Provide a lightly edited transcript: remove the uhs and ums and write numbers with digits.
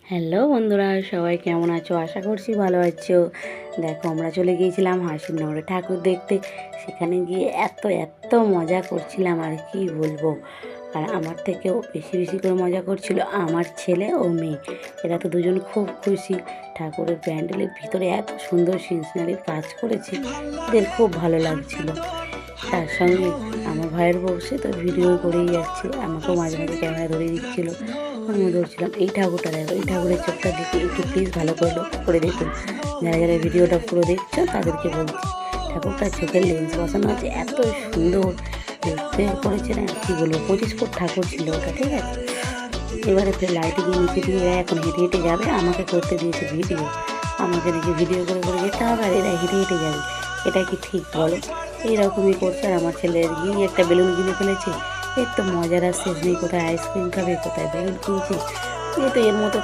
Hello বন্ধুরা, সবাই কেমন আছো? আশা করছি ভালো আছো। দেখো, আমরা চলে গিয়েছিলাম হাসিনগরে ঠাকুর দেখতে। সেখানে গিয়ে এত মজা করছিলাম, আর কি বলবো। আর আমার থেকেও বেশি বেশি করে মজা করছিল আমার ছেলে ও মেয়ে। এরা তো দুজন খুব খুশি। ঠাকুরের প্যান্ডেলের ভিতরে এত সুন্দর সিনসিনারির কাজ করেছে, এদের খুব ভালো লাগছিল। তার সঙ্গে আমার ভাইয়ের বউ, সে তো ভিডিও করেই যাচ্ছে, আমাকেও মাঝে মাঝে ক্যামেরা ধরে দিচ্ছিলো। আমিও ধরছিলাম। এই ঠাকুরটা দেখো, এই ঠাকুরের চোখটা দেখে একটু প্লিজ ভালো করে লক্ষ্য করে দেখুন। যারা যারা ভিডিওটা পুরো দেখছো তাদেরকে বলছি, ঠাকুরটার চোখের লেন্স বসানো আছে, এত সুন্দর দেখতে করেছে না, কী বলবো। 25 ফুট ঠাকুর ছিল ওটা, ঠিক আছে। এবারে ফের লাইটে গিয়ে নিচে দিয়ে এরা এখন হেঁটে হেঁটে যাবে, আমাকে করতে দিয়েছে ভিডিও। আমাকে দেখে ভিডিও করে করে যেতে হবে, আর এরা হেঁটে হেঁটে যাবে। এটা কি ঠিক বলো? এইরকমই করছে। আর আমার ছেলে গিয়ে একটা বেলুন কিনে ফেলেছে। এর তো মজার আর শেষ নেই। কোথায় আইসক্রিম খাবে, কোথায় বেলুন কিনছে। এ তো এর মতো